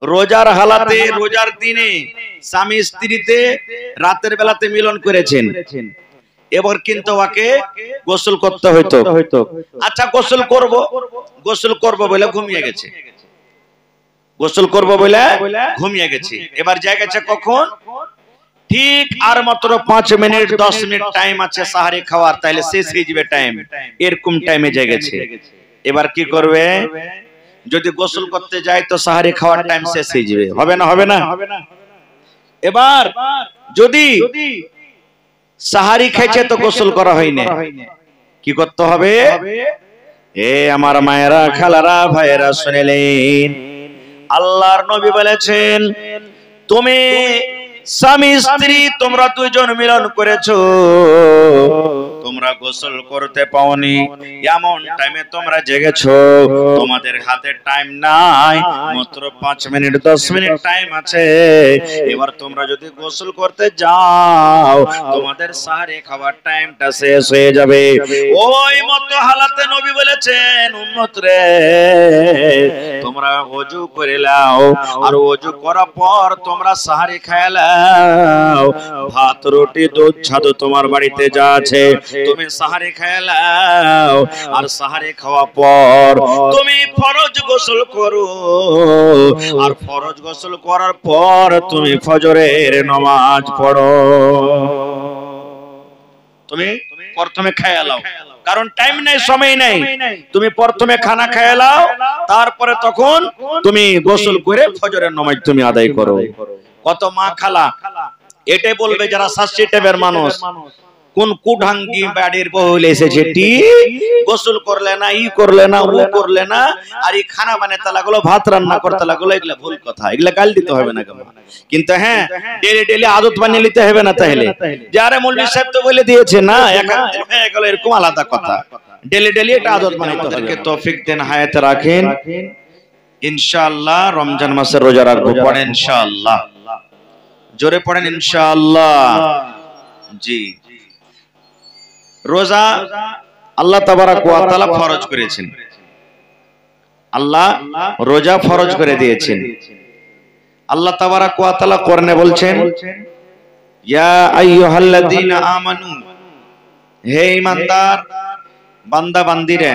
রোজার হালাতে রোজার দিনে স্বামী স্ত্রীতে রাতের বেলাতে মিলন করেছেন, এবার কিন্তু ওকে গোসল করতে হইতো। আচ্ছা গোসল করব বলে ঘুমিয়ে গেছে, গোসল করব বলে ঘুমিয়ে গেছে। এবার জায়গাছে কখন? ঠিক আর মাত্র 5 মিনিট 10 মিনিট টাইম আছে সাহারি খাওয়ার, তাইলে শেষ হয়ে যাবে টাইম, এরকম টাইমে জায়গাছে। এবার কি করবে? যদি গোসল করতে যায় তো সাহারি খাওয়ার টাইম শেষ হয়ে যাবে, হবে না? হবে না? এবার যদি সাহারি খেয়েছে তো গোসল করা হয়নি, কি করতে হবে? এ আমার মায়েরা, খালারা, ভাইয়েরা শুনেলেন, আল্লাহর নবী বলেছেন, তুমি স্বামী স্ত্রী তোমরা দুইজন মিলন করেছো, তোমরা গোসল করতে পাওনি, এমন টাইমে তোমরা জেগেছো, তোমাদের হাতে টাইম নাই, মাত্র 5 মিনিট 10 মিনিট টাইম আছে। এবার তোমরা যদি গোসল করতে যাও তোমাদের সাহারি খাবার টাইমটা শেষ হয়ে যাবে। ওই মত হালাতে নবী বলেছেন, উম্মত রে তোমরা ওযু করে নাও, আর ওযু করার পর তোমরা সাহারি খেয়ে নাও, ভাত রুটি দুধ ছাদু তোমার বাড়িতে যা আছে তুমি সাহারি খেয়ে নাও, আর সাহারি খাওয়ার পর তুমি ফরজ গোসল করো, আর ফরজ গোসল করার পর তুমি ফজরের নামাজ পড়ো। তুমি প্রথমে খেয়ে নাও, কারণ টাইম নাই, সময় নাই, তুমি প্রথমে খানা খেয়ে নাও, তারপরে তখন তুমি গোসল করে ফজরের নামাজ তুমি আদায় করো। কত মা খালা এটাই বলবে যারা শাস্ত্রী টাইপের মানুষ, কোন কুঢাঙ্গি বাড়ির বউ এসেছে, গোসল করলে না, ই করলে না, ও করলে না, আর এই খানা বানাতে লাগলো, ভাত রান্না করতে লাগলো, এগুলা ভুল কথা, এগুলা গাল দিতে হবে না কেন? কিন্তু হ্যাঁ ডেলি ডেলি আদত বানিয়ে নিতে হবে না। তাহলে যারা মৌলভী সাহেব তো বলে দিয়েছে না, একান্তের হয়ে গেল, এরকম আলাদা কথা, ডেলি ডেলি এটা আদত বানাইতে হবে। তৌফিক দেন, হায়াতে রাখেন, ইনশাআল্লাহ রমজান মাসের রোজা রাখবো। পড়েন ইনশাআল্লাহ, জোরে পড়েন ইনশাআল্লাহ। জি, রোজা আল্লাহ তাবারাক ওয়া তাআলা ফরজ করেছেন, আল্লাহ রোজা ফরজ করে দিয়েছেন। আল্লাহ তাবারাক ওয়া তাআলা কোরআনে বলছেন, ইয়া আইয়ুহাল্লাযীনা আমানু, হে ঈমানদার বান্দা বান্দীরা,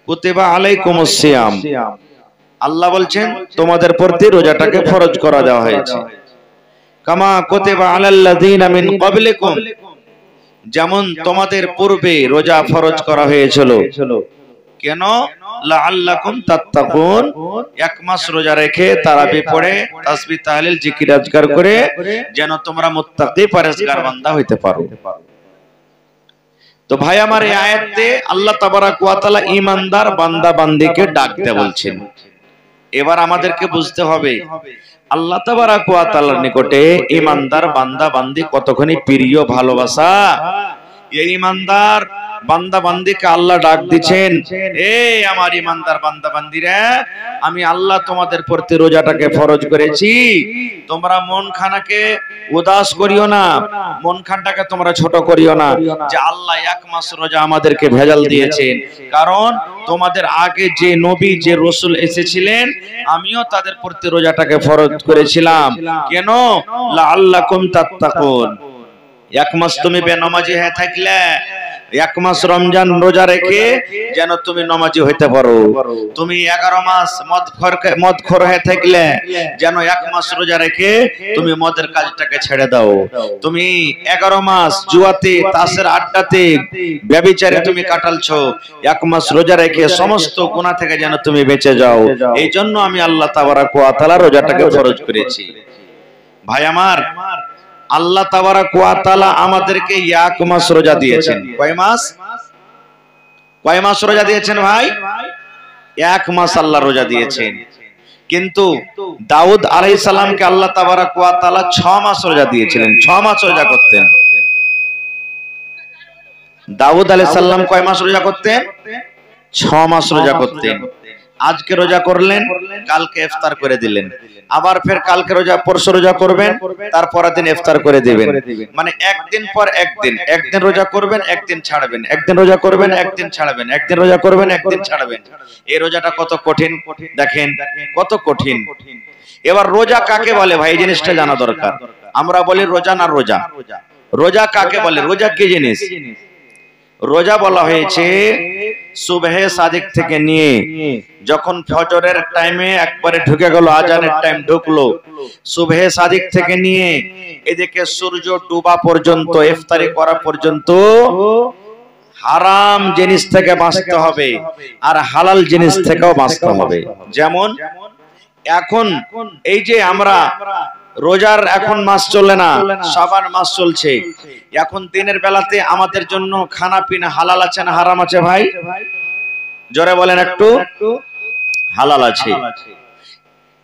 কুতিবা আলাইকুমুস সিয়াম, আল্লাহ বলছেন তোমাদের প্রতি রোজাটাকে ফরজ করা দেওয়া হয়েছে, কামা কুতিবা আলাল্লাযীনা মিন ক্বাবলিকুম, যেমন তোমাদের পূর্বে রোজা ফরজ করা হয়েছিল। কেন? লাআল্লাকুম তাত্তাকুন, এক মাস রোজা রেখে তারাবি পড়ে তাসবিহ তাহলিল জিকির আজকার করে যেন তোমরা মুত্তাকি পরহেজগার বান্দা হইতে পারো। তো ভাই আমার, এই আয়াতে আল্লাহ তাবারাক ওয়া তাআলা ঈমানদার বান্দা বান্দীকে ডাকতে বলছেন। এবার আমাদেরকে বুঝতে হবে আল্লাহ তাবারাক ওয়া তাআলার নিকটে ঈমানদার বান্দা বান্দী কতখানি প্রিয়, ভালোবাসা। এই ঈমানদার বান্দা বান্দীকে আল্লাহ ডাক দিচ্ছেন, এ আমার ঈমানদার বান্দা বান্দীরা, আমি আল্লাহ তোমাদের প্রতি রোজাটাকে ফরজ করেছি, তোমরা মন খানাকে উদাস করিও না, মন খানটাকে তোমরা ছোট করিও না, যে আল্লাহ এক মাস রোজা আমাদেরকে ভেজাল দিয়েছেন, কারণ তোমাদের আগে যে নবী যে রাসূল এসেছিলেন আমিও তাদের প্রতি রোজাটাকে ফরজ করেছিলাম। কেন? লাআল্লাকুম তাত্তাকুন, এক মাস তুমি বেনামাজি হয়ে থাকলে, এক মাস রমজান রোজা রেখে যেন তুমি নামাজি হইতে পারো। তুমি 11 মাস মদখোর হয়ে থাকলে যেন এক মাস রোজা রেখে তুমি মদের কাজটাকে ছেড়ে দাও। তুমি 11 মাস জুয়াতে, তাসের আড্ডাতে, ব্যভিচারে তুমি কাটালছো, এক মাস রোজা রেখে সমস্ত গুনাহ থেকে যেন তুমি বেঁচে যাও। এই জন্য আমি আল্লাহ তাবারাক ওয়া তাআলা রোজাটাকে ফরজ করেছি। ভাই আমার, আল্লাহ তাবারাক ওয়া তাআলা আমাদেরকে এক মাস রোজা দিয়েছেন। কয় মাস? কয় মাস রোজা দিয়েছেন ভাই? এক মাস আল্লাহ রোজা দিয়েছেন। কিন্তু দাউদ আলাইহিস সালামকে আল্লাহ তাবারাক ওয়া তাআলা 6 মাস রোজা দিয়েছিলেন, 6 মাস রোজা করতেন। দাউদ আলাইহিস সালাম কয় মাস রোজা করতেন? 6 মাস রোজা করতেন। আজকে রোজা করলেন, কালকে ইফতার করে দিলেন, আবার ফের কালকে রোজা, পরশু রোজা করবেন, তারপরের দিন ইফতার করে দিবেন। মানে একদিন পর একদিন, একদিন রোজা করবেন, একদিন ছাড়বেন, একদিন রোজা করবেন, একদিন ছাড়বেন, একদিন রোজা করবেন, একদিন ছাড়বেন। এই রোজাটা কত কঠিন দেখেন, কত কঠিন। এবার রোজা কাকে বলে ভাই, এই জিনিসটা জানা দরকার। আমরা বলি রোজা না রোজা, রোজা কাকে বলে, রোজা কি জিনিস? রোজা বলা হয়েছে সুবহে সাদিক থেকে নিয়ে যখন ফজরের টাইমে একবারে ঢুকে গেল, আজানের টাইম ঢুকলো, সুবহে সাদিক থেকে নিয়ে এদিকে সূর্য ডুবা পর্যন্ত, ইফতারি করা পর্যন্ত হারাম জিনিস থেকে বাঁচতে হবে আর হালাল জিনিস থেকেও বাঁচতে হবে। যেমন এখন এই যে আমরা রোজার এখন মাস চলে না, শাবান মাস চলছে, এখন দিনের বেলাতে আমাদের জন্য খানা পিনা হালাল আছে না হারাম আছে ভাই? জোরে বলেন একটু। হালাল আছে।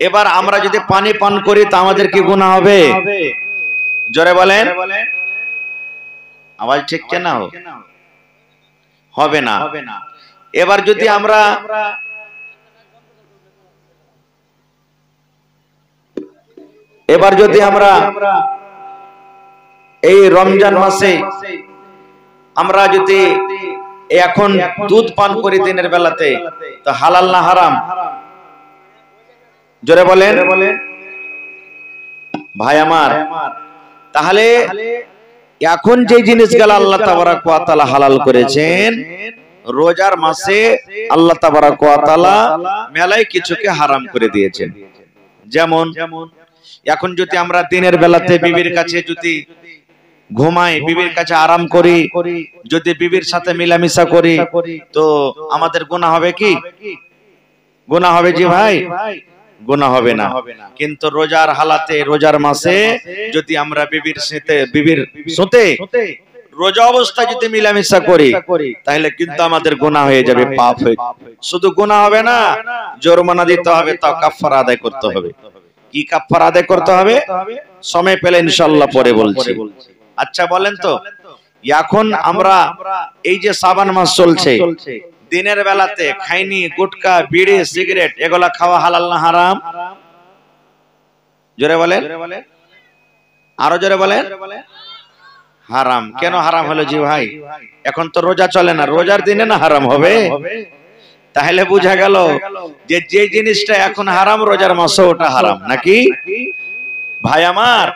এবার আমরা যদি পানি পান করি তা আমাদের কি গুনাহ হবে? জোরে বলেন। আওয়াজ ঠিক কেন হবে না? এবার যদি আমরা এই রমজান মাসে আমরা যদি এখন দুধ পান করি দিনের বেলাতে, তো হালাল না হারাম? জোরে বলেন ভাই আমার। তাহলে এখন যে জিনিসগুলো আল্লাহ তাবারাক ওয়া তাআলা হালাল করেছেন, রোজার মাসে আল্লাহ তাবারাক ওয়া তাআলা মেলায় কিছুকে হারাম করে দিয়েছেন। যেমন এখন যদি আমরা দিনের বেলাতে বিবির কাছে যদি ঘুমাই, বিবির কাছে আরাম করি, যদি বিবির সাথে মিলামিশা করি, তো আমাদের গুনাহ হবে কি? গুনাহ হবে জি ভাই? গুনাহ হবে না। কিন্তু রোজার হালাতে, রোজার মাসে যদি আমরা বিবির সাথে রোজা অবস্থায় যদি মিলামিশা করি, তাহলে কিন্তু আমাদের গুনাহ হয়ে যাবে, পাপ হয়ে। শুধু গুনাহ হবে না, জরিমানা দিতে হবে, তাও কাফারা আদায় করতে হবে। কি কাফারা আদায় করতে হবে? সময় পেলে ইনশাআল্লাহ পরে বলছি। আচ্ছা বলেন তো, এখন আমরা এই যে শাবান মাস চলছে, দিনের বেলাতে খাইনি, গুটকা, বিড়ি, সিগারেট এগুলা খাওয়া হালাল না হারাম? জোরে বলেন, আরো জোরে বলেন। হারাম। কেন হারাম হলো জি ভাই? এখন তো রোজা চলে না, রোজার দিনে না হারাম হবে? তাহলে বোঝা গেল যে যে জিনিসটা এখন হারাম, রোজার মাসে ওটা হারাম নাকি ভাই আমার।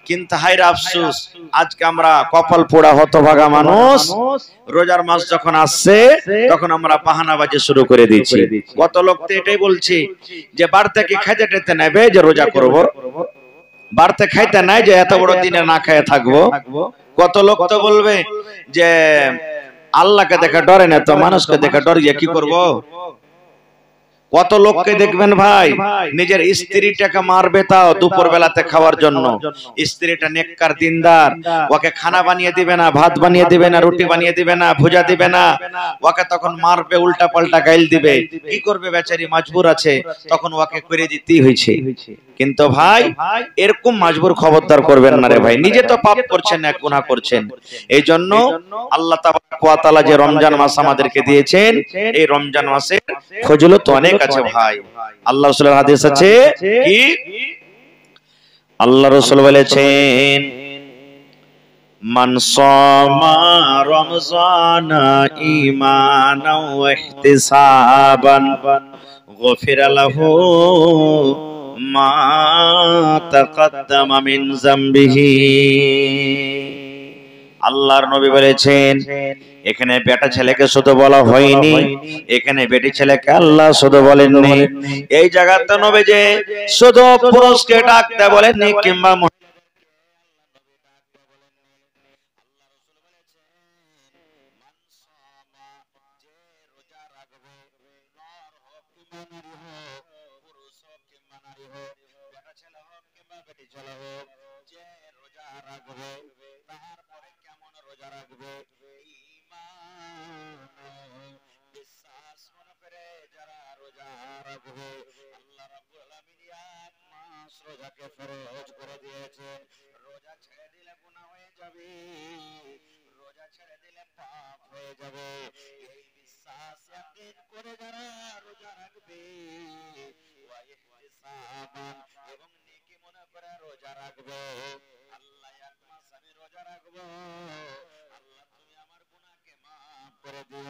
কিন্তু হায়রে আফসোস, আজকে আমরা কপাল পোড়া হতভাগা মানুষ, রোজার মাস যখন আসছে তখন আমরা বাহানাবাজি শুরু করে দিচ্ছি। কত লোক তো এটাই বলছি যে বাড়তে কি খাইতে টেতে নেবে যে রোজা করব, বাড়তে খাইতে নাই যে এত বড় দিনে না খেয়ে থাকবো। কত লোক তো বলবে যে আল্লাহকে দেখে ডরে না, তো মানুষকে দেখে ডরিয়ে কি করব। কত লোককে দেখবেন ভাই, নিজের স্ত্রীটাকে মারবে তাও দুপুর বেলাতে খাওয়ার জন্য। স্ত্রীটা নেককার দিনদার, ওকে খানা বানিয়ে দিবে না, ভাত বানিয়ে দিবে না, রুটি বানিয়ে দিবে না, ভুজা দিবে না, ওকে তখন মারবে, উল্টা পাল্টা গাইল দিবে। কি করবে বেচারি, মজবুর আছে, তখন ওকে করে দিতেই হয়েছে। কিন্তু ভাই এরকম মজবুর খবরদার করবেন না রে ভাই, নিজে তো পাপ করছেন, এক গুনাহ করছেন। এই জন্য আল্লাহ তাবারক ওয়া তাআলা যে রমজান মাস আমাদেরকে দিয়েছেন, এই রমজান মাসের ফজিলত অনেক আছে ভাই। আল্লাহ রাসূলের হাদিস আছে কি, আল্লাহ রাসূল বলেছেন, মান সামা রমজানা ঈমানাও ওয়া ইহতিসাবান গুফিরা লাহু মা তাকাদ্দামা মিন যামবিহি। আল্লাহর নবী বলেছেন, এখানে বেটা ছেলেকে শুধু বলা হয়নি, এখানে বেটি ছেলেকে আল্লাহ শুধু বলেননি। এই জায়গাতে নবী যে শুধু পুরুষকে ডাকতে বলেননি, কিংবা আল্লাহ রাব্বুল আলামিন এক মাস রোজাকে ফরজ করে দিয়েছেন। রোজা ছেড়ে দিলে গুনাহ হয়ে যাবে, রোজা ছেড়ে দিলে পাপ হয়ে যাবে। এই বিশ্বাস ইয়াকিন করে যারা রোজা রাখবে, ওয়া ইহতিসাবান এবং নেকি মনে করে রোজা রাখবে, আল্লাহ এক মাস আমি রোজা রাখবো, আল্লাহ তুমি আমার গুনাহকে maaf করে দিও,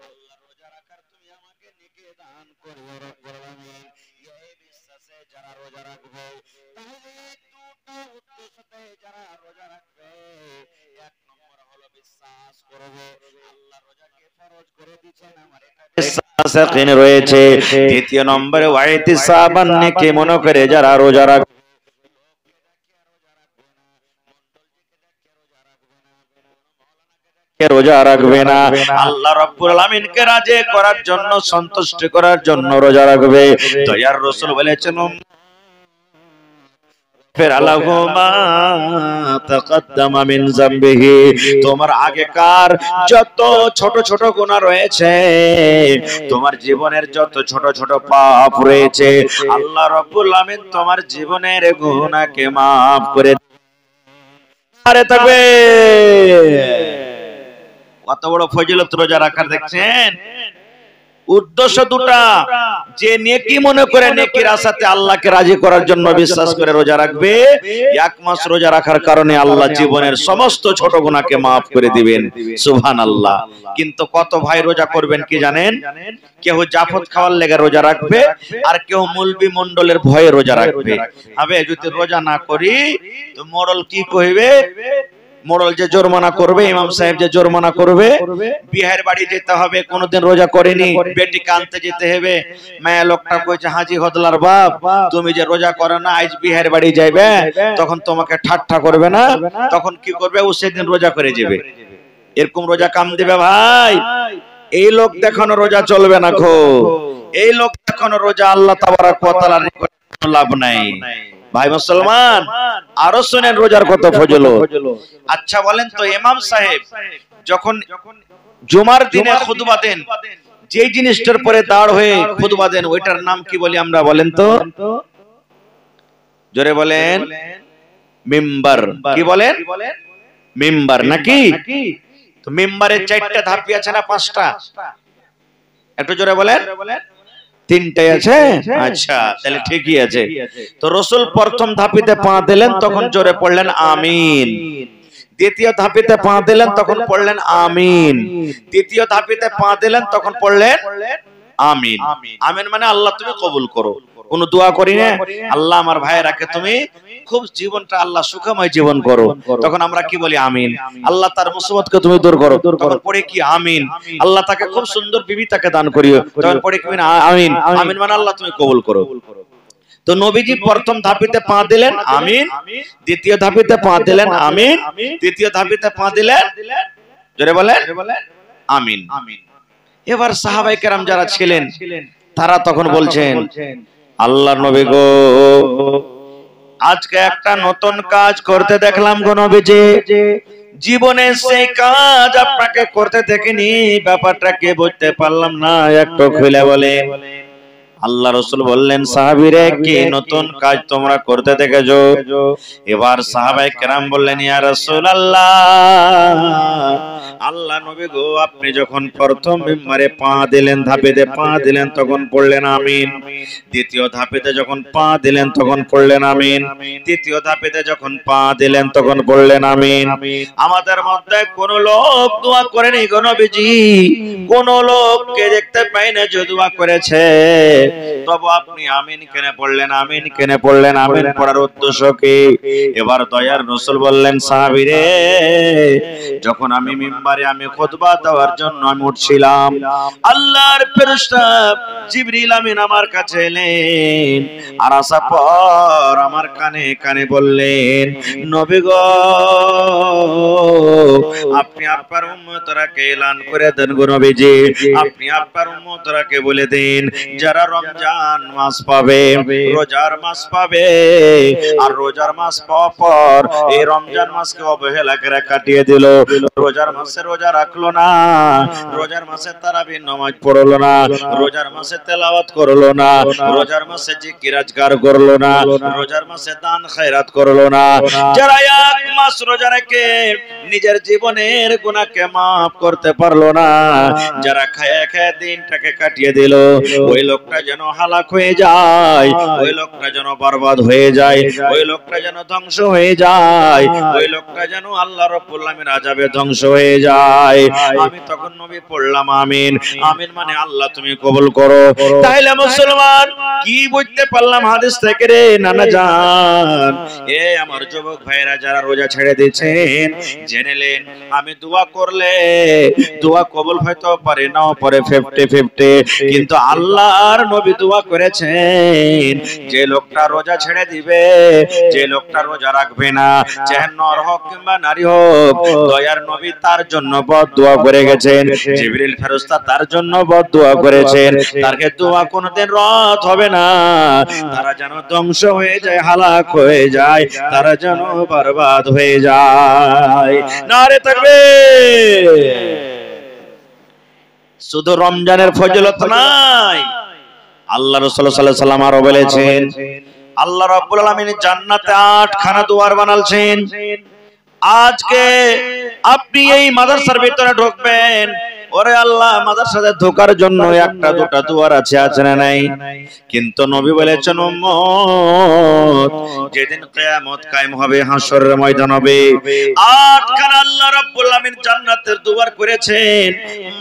আল্লাহ রোজা রাখার তুমি আমাকে নেকি দান করিও রব্বুল আলামিন। এই বিশ্বাসে যারা রোজা রাখবে, তাহলে দুটো উদ্দেশ্যতে যারা রোজা রাখবে, এক নম্বর হলো বিশ্বাস করবে আল্লাহ রোজাকে ফরজ করে দিয়েছেন, আমার এটা বিশ্বাস ইয়াকিন রয়েছে। দ্বিতীয় নম্বরে ওয়াইতিসাবান নেকি মনে করে যারা রোজা রাখবে, রোজা রাখবে না, আল্লাহ রাব্বুল আলামিনকে রাজি করার জন্য, সন্তুষ্ট করার জন্য রোজা রাখবে। দয়ার রাসূল বলেছেন তোমার আগেকার যত ছোট ছোট গুনাহ রয়েছে, তোমার জীবনের যত ছোট ছোট পাপ রয়েছে, আল্লাহ রাব্বুল আমিন তোমার জীবনের গুনাহকে maaf করে আরে থাকবে। কত বড় ফজিলত রোজা রাখার দেখছেন। উদ্দেশ্য দুটা, যে নেকি মনে করে নেকির আশাতে আল্লাহকে রাজি করার জন্য বিশ্বাস করে রোজা রাখবে, এক মাস রোজা রাখার কারণে আল্লাহ জীবনের সমস্ত ছোট গুনাহকে maaf করে দিবেন। সুবহানাল্লাহ। কিন্তু কত ভাই রোজা করবেন কি জানেন? কেউ জাফত খাওয়ার লেগে রোজা রাখবে, আর কেউ মুলবি মণ্ডলের ভয়ে রোজা রাখবে। হবে যদি রোজা না করি তো মোড়ল কি কইবে, মোড়ল যে জরিমানা করবে, ইমাম সাহেব যে জরিমানা করবে, বিহার বাড়ি যেতে হবে, কোনদিন রোজা করেনি, বেটি কানতে যেতে হবে, মায়া লোকটা কইছে হাজি হদলার বাপ তুমি যে রোজা করো না, আজ বিহার বাড়ি যাইবে, তখন তোমাকে ঠাট্টা করবে না, তখন কি করবে, ও সেদিন রোজা করে যাবে। এরকম রোজা কাম দিবে ভাই। এই লোক দেখানো রোজা চলবে না খো, এই লোক দেখানো রোজা আল্লাহ তাবারাক ওয়া তাআলার নিকট লাভ নাই। ভাই মুসলমান, আরো শুনেন রোজার কত ফজিলত। আচ্ছা বলেন তো, ইমাম সাহেব যখন জুমার দিনে খুতবা দেন, যে জিনিসটার পরে দাঁড় হয়ে খুতবা দেন, ওইটার নাম কি বলি আমরা বলেন তো? জোরে বলেন। মিম্বার। কি বলেন? মিম্বার নাকি? তো মিম্বারের চারটা ধাপি আছে না পাঁচটা? একটু জোরে বলেন। তিনটাই আছে। আচ্ছা তাহলে ঠিকই আছে। তো রাসূল প্রথম ধাপিতে পা দিলেন, তখন জোরে পড়লেন আমিন। দ্বিতীয় ধাপিতে পা দিলেন, তখন পড়লেন আমিন। তৃতীয় ধাপিতে পা দিলেন, তখন পড়লেন আমিন। আমিন মানে আল্লাহ তুমি কবুল করো। কোন দোয়া করি না, আল্লাহ আমার ভাইয়েরাকে তুমি খুব জীবনটা আল্লাহ সুখময় জীবন করো, তখন আমরা কি বলি আমিন। আল্লাহ তার মুসিবতকে তুমি দূর করো, তখন পড়ে কি আমিন। আল্লাহ তাকে খুব সুন্দর বিবি তাকে দান করিও, তখন পড়ে কি আমিন। আমিন মানে আল্লাহ তুমি কবুল করো। তো নবীজি প্রথম ধাপিতে পা দিলেন আমিন, দ্বিতীয় ধাপিতে পা দিলেন আমিন, তৃতীয় ধাপিতে পা দিলেন জোরে বলেন আমিন। এবার সাহাবায়ে কেরাম যারা ছিলেন তারা তখন বলছেন, আল্লাহর নবী গো, আজকে একটা নতুন কাজ করতে দেখলাম গো নবীজি, জীবনে সেই কাজ আপনাকে করতে দেখিনি, ব্যাপারটা কে বুঝতে পারলাম না, একটু খুলে বলে। আল্লাহ রাসূল বললেন, সাহাবীরে কি নতুন কাজ তোমরা করতে দেখেছো? এবার সাহাবায়ে কেরাম বললেন, ইয়া রাসূলুল্লাহ, আল্লাহ নবী গো, আপনি যখন প্রথম মিম্বারে পা দিলেন, ধাপেতে পা দিলেন, তখন পড়লেন আমিন। দ্বিতীয় ধাপেতে যখন পা দিলেন, তখন পড়লেন আমিন। তৃতীয় ধাপেতে যখন পা দিলেন, তখন পড়লেন আমিন। আমাদের মধ্যে কোন লোক দোয়া করেনি গো নবীজি, কোন লোককে দেখতে পাই না যে দোয়া করেছে, তবে আপনি আমিন কেন পড়লেন, আমিন কেন পড়লেন, আমিন পড়ার উদ্দেশ্য কি? এবার দয়ার রাসূল বললেন, সাহাবীরে, যখন আমি মিম্বারে আমি খুতবা দেওয়ার জন্য আমি উঠছিলাম, আল্লাহর ফেরেশতা জিবরিল আমিন আমার কাছে এলেন, আর আসার পর আমার কানে কানে বললেন, নবী গো, আপনি আপনার উম্মতরাকে এলান করে দেন গো নবীজি, আপনি আপনার উম্মতরাকে বলে দিন, যারা রমজান মাস পাবে, রোজার মাস পাবে, আর রোজার মাস পাওয়ার পর এই রমজান মাসকে অবহেলা করে কাটিয়ে দিল, রোজার মাসে রোজা রাখলো না, রোজার মাসে তারাবির নামাজ পড়লো না, রোজার মাসে তেলাওয়াত করলো না, রোজার মাসে জিকির আজকার করলো না, রোজার মাসে দান খায়রাত করলো না, যারা এক মাস রোজা রেখে নিজের জীবনের গুনাহকে maaf করতে পারলো না, যারা খায় খায় দিনটাকে কাটিয়ে দিল, ওই লোকটা যেন হালাক হয়ে যায়, ওই লোকটা যেন বরবাদ হয়ে যায়, ওই লোকটা যেন ধ্বংস হয়ে যায়, ওই লোকটা যেন আল্লাহ রাব্বুল আলামিনের আযাবে ধ্বংস হয়ে যায়। আমি তখন নবী পড়লাম আমিন। আমিন মানে আল্লাহ তুমি কবুল করো। তাইলে মুসলমান কি বুঝতে পারলাম হাদিস থেকে রে নানা জান? এ আমার যুবক ভাইরা যারা রোজা ছেড়ে দিয়েছেন, জেনেলেন আমি দোয়া করলে দোয়া কবুল হয়তো পারে নাও পারে 50-50, কিন্তু আল্লাহর নবী দোয়া করেছেন যে লোকটা রোজা ছেড়ে দিবে, যে লোকটা রোজা রাখবে না, চাহে নর হোক কিংবা নারী হোক, দয়ার নবী তার জন্য বদদোয়া করে গেছেন। জিবরিল ফেরেশতা তার জন্য বদদোয়া করেছেন। তারকে দোয়া কোনোদিন রদ হবে না। তারা যেন ধ্বংস হয়ে যায়, হালাক হয়ে যায়, তারা যেন বরবাদ হয়ে যায়। নারে তাকবীর। শুধু রমজানের ফজিলত নাই, আল্লাহ রাসূল সাল্লাল্লাহু আলাইহি ওয়াসাল্লাম আরো বলেছেন, আল্লাহ রাব্বুল আলামিন জান্নাতে 8 খানা দুয়ার বানালছেন। আজকে আপনি এই মাদ্রাসার ভিতরে ঢুকবেন, ওরে আল্লাহ মাদ্রাসাতে ঢোকার জন্য একটা দুটা দুয়ার আছে, আছে না নাই? কিন্তু নবী বলেছেন উম্মত যেদিন কিয়ামত কায়েম হবে, হাসরের ময়দান হবে, 8 খানা আল্লাহ রাব্বুল আলামিন জান্নাতের দুয়ার করেছেন।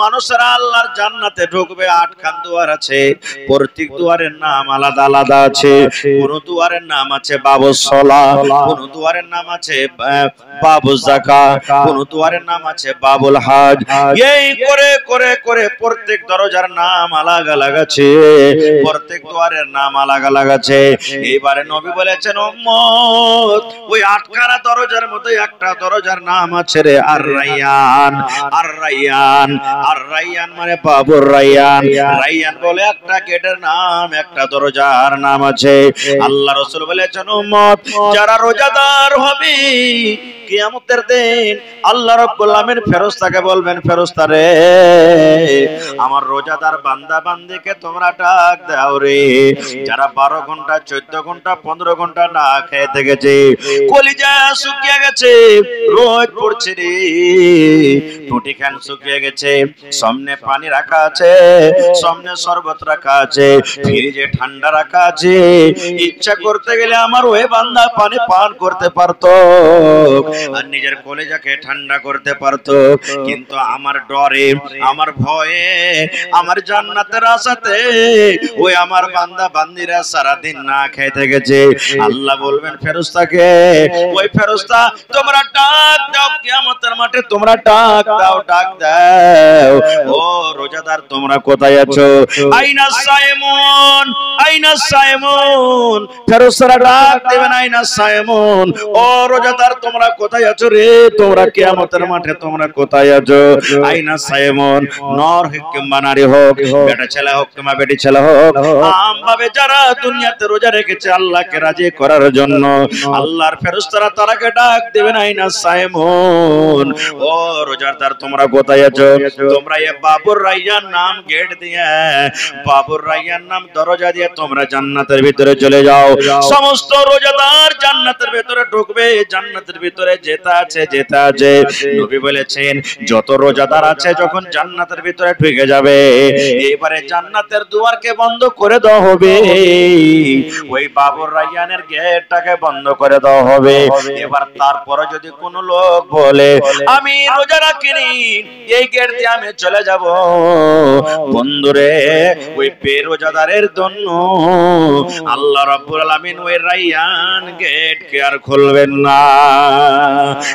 মানুষরা আল্লাহর জান্নাতে ঢুকবে, 8 খান দুয়ার আছে। প্রত্যেক দুয়ারের নাম আলাদা আলাদা আছে। কোন দুয়ারের নাম আছে বাবুস সালাহ, কোন দুয়ারের নাম আছে বাবুস যাকাত, কোন দুয়ারের নাম আছে বাবুল হজ। এই করে করে করে প্রত্যেক দরজার নাম আলাদা আলাদা আছে, প্রত্যেক দুয়ারের নাম আলাদা আলাদা আছে। এইবারে নবী বলেছেন উম্মত ওই 8 খানা দরজার মধ্যে একটা দরজার নাম আছে রে আর রায়্যান। আর রায়্যান, আর রায়্যান মানে বাবুর রায়্যান। রায়্যান বলে একটা গেটের নাম, একটা দরজার নাম আছে। আল্লাহ রাসূল বলেছেন উম্মত যারা রোজাদার হবে কিয়ামতের দিন আল্লাহ রাব্বুল আলামিন ফেরেশতাকে বলবেন, ফেরেশতা রে আমার রোজাদার বান্দা বান্দীকে তোমরা ডাক দাও রে, যারা 12 ঘন্টা 14 ঘন্টা 15 ঘন্টা না খেয়ে থেকেছে, কলিজা শুকিয়ে গেছে, রোদ পড়ছে রে, টুটি খান শুকিয়ে গেছে, সামনে পানি রাখা আছে, সামনে শরবত রাখা আছে, ফ্রিজে ঠান্ডা রাখা আছে, ইচ্ছা করতে গেলে আমার ওই বান্দা পানি পান করতে পারতো আর নিজের কলিজাকে ঠান্ডা করতে পারতো, কিন্তু আমার ডরে, আমার ভয়ে, আমার জান্নাতের আশাতে ওই আমার বান্দা বান্দিরা সারা দিন না খেতে গেছে। আল্লাহ বলবেন ফেরেশতাকে, ওই ফেরেশতা তোমরা ডাক দাও কিয়ামতের মাঠে, তোমরা ডাক দাও, ডাক দাও ও রোজাদার তোমরা কোথায় আছো? আইনা সাইমুন, আইনা সাইমুন। ফেরেশতারা ডাক দেবেন আইনা সাইমুন, ও রোজাদার তোমরা কোথায় আছো রে? তোমরা কিয়ামতের মাঠে তোমরা কোথায় আছো? আইনা সাইমুন। নর হোক কিংবা নারী হোক, বেটা ছেলে হোক কিংবা বেটি ছেলে হোক, আমভাবে যারা দুনিয়াতে রোজা রেখেছে আল্লাহকে রাজি করার জন্য, আল্লাহর ফেরেশতারা তারাকে ডাক দেবেন আইনা সাইমুন, ও রোজাদার তোমরা কোথায় আছো? তোমরা এই বাবুর রায়্যান নাম গেট দিয়ে, বাবুর রায়্যান নাম দরজা দিয়ে তোমরা জান্নাতের ভিতরে চলে যাও। সমস্ত রোজাদার জান্নাতের ভিতরে ঢুকবে, জান্নাতের ভিতরে যেতে আছে, যেতে আছে। নবী বলেছেন যত রোজাদার আছে যখন জান্নাতের ভিতরে ঢুকে যাবে, এবারে জান্নাতের দুয়ারকে বন্ধ করে দেওয়া হবে, ওই বাবুর রায়্যানের গেটটাকে বন্ধ করে দেওয়া হবে। এবার তারপরে যদি কোন লোক বলে আমি রোজা রাখিনি, এই গেট দিয়ে আমি চলে যাব, বন্ধুরে ওই বেরোজাদারের জন্য আল্লাহ রাব্বুল আলামিন ওই রায়্যান গেট কে আর খুলবেন না।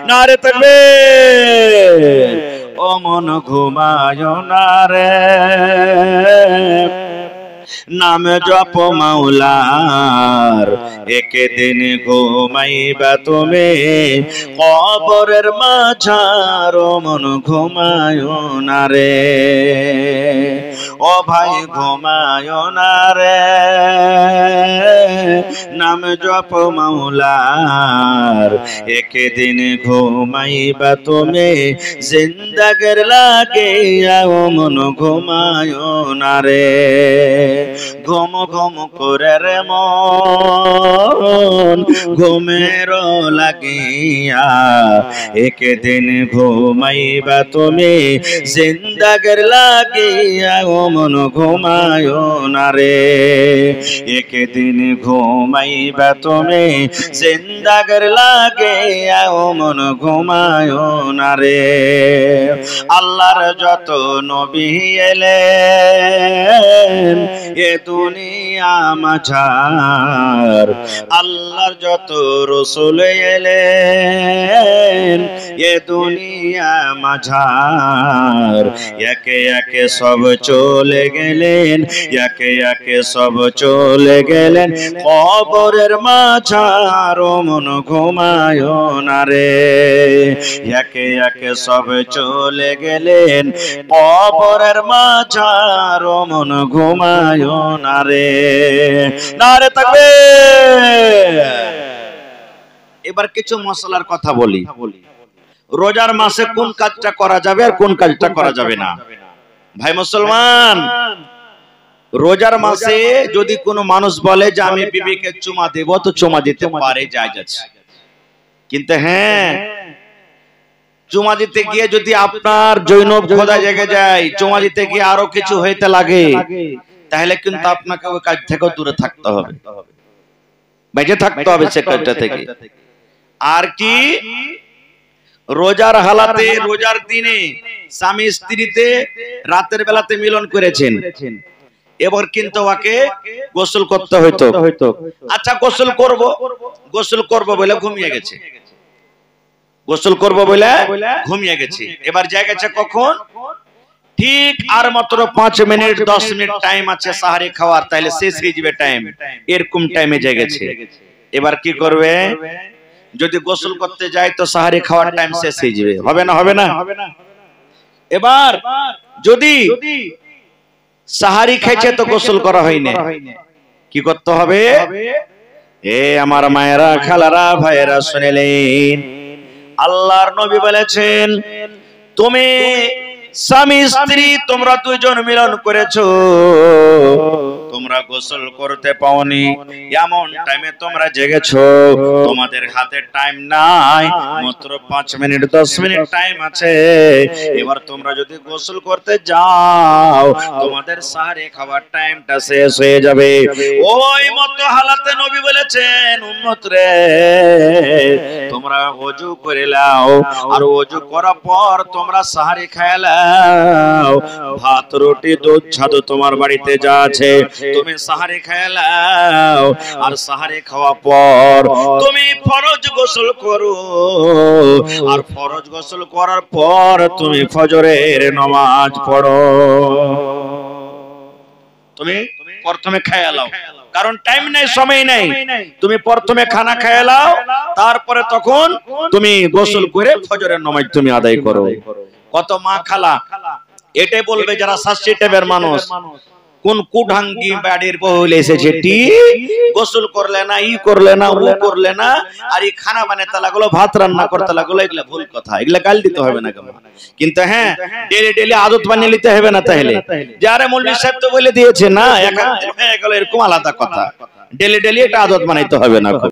নারে তাকবীর। ও মন ঘুমায় না রে, নাম জপ মাওলার, একদিন ঘুমাইবা তুমি কবরের মাঝার। মন ঘুমায় না রে, ও ভাই ঘুমায় না রে, নাম জপ মাওলার, একদিন ঘুমাইবা তুমি জিন্দাগের লাগে। মন ঘুমায় না রে, ঘুম ঘুম করে রে মন ঘুমের লাগিয়া একদিন ঘুমাইবা তুমি জিন্দাগের লাগিয়া ও মন ঘুমায় না রে একদিন ঘুমাইবা তুমি জিন্দাগের লাগিয়া ও মন ঘুমায় না রে আল্লাহর যত নবী এলেন এ দুনিয়া মাঝার আল্লাহর যত রাসূল এলেন এ দুনিয়া মাঝার একে একে সব চলে গেলেন একে একে সব চলে গেলেন কবরের মাঝার ও মন ঘুমায় না রে একে একে সব চলে গেলেন কবরের মাঝার ও মন ঘুমায় না রে নারে তাকবীর এবার কিছু মশলার কথা বলি রোজার মাসে কোন কাজটা করা যাবে আর কোন কাজটা করা যাবে না ভাই মুসলমান রোজার মাসে যদি কোনো মানুষ বলে যে আমি বিবিকে চুমা দেব তো চুমা দিতে পারে জায়েজ আছে কিন্তু হ্যাঁ চুমা দিতে গিয়ে যদি আপনার জৈনব খোদা জেগে যায় চুমা দিতে গিয়ে আরো কিছু হইতে লাগে তাহলে কিন্তু আপনাকে ওই কাজ থেকে দূরে থাকতে হবে বেঁচে থাকতে হবে সে কাজটা থেকে আর কি রোজার হালাতে রোজার দিনে স্বামী স্ত্রীতে রাতের বেলাতে মিলন করেছেন এবার কিন্তু ওকে গোসল করতে হইতো আচ্ছা গোসল করব বলে ঘুমিয়ে গেছে গোসল করব বলে ঘুমিয়ে গেছে এবার যায় গেছে কখন ঠিক আর মাত্র 5 মিনিট 10 মিনিট টাইম আছে সাহারি খাওয়ার তাহলে শেষ হয়ে যাবে টাইম এরকম টাইমে যায় গেছে এবার কি করবে যদি গোসল করতে যায় তো সাহারি খাওয়ার টাইম শেষ হয়ে যাবে হবে না এবার যদি সাহারি খাইছে তো গোসল করা হয়নি কি করতে হবে এ আমার মায়েরা খালারা ভাইয়েরা শুনলেন আল্লাহর নবী বলেছেন তুমি স্বামী স্ত্রী তোমরা দুইজন মিলন করেছো তোমরা গোসল করতে পাওনি এমন টাইমে তোমরা জেগেছো তোমাদের হাতে টাইম নাই মাত্র 5 মিনিট 10 মিনিট টাইম আছে এবার তোমরা যদি গোসল করতে যাও তোমাদের সাহারি খাবার টাইমটা শেষ হয়ে যাবে ওই মতো হালাতে নবী বলেছেন উম্মত রে তোমরা ওযু করে নাও আর ওযু করার পর তোমরা সাহারি খেয়ে নাও ভাত রুটি দুধ ছাদু তোমার বাড়িতে যা আছে তুমি সাহারি খেয়ে নাও আর সাহারি খাওয়ার পর তুমি ফরজ গোসল করো আর ফরজ গোসল করার পর তুমি ফজরের নামাজ পড়ো তুমি প্রথমে খেয়ে নাও কারণ টাইম নাই সময় নাই তুমি প্রথমে খানা খেয়ে নাও তারপরে তখন তুমি গোসল করে ফজরের নামাজ তুমি আদায় করো কত মা খালা এটাই বলবে যারা শাস্ত্রী টাইপের মানুষ কোন কুঢাঙ্গি বাড়ির বউ এসেছে টি গোসল করলে না ই করলে না ও করলে না আর এই খানা বানাতে লাগলো ভাত রান্না করতে লাগলো এগুলা ভুল কথা এগুলা গাল দিতে হবে না কেন কিন্তু হ্যাঁ ডেলি ডেলি আদত বানিয়ে নিতে হবে না তাহলে যারা মৌলভী সাহেব তো বলে দিয়েছে না একা হয়ে গেল এরকম আলাদা কথা ডেলি ডেলি এটা আদত বানাইতে হবে না।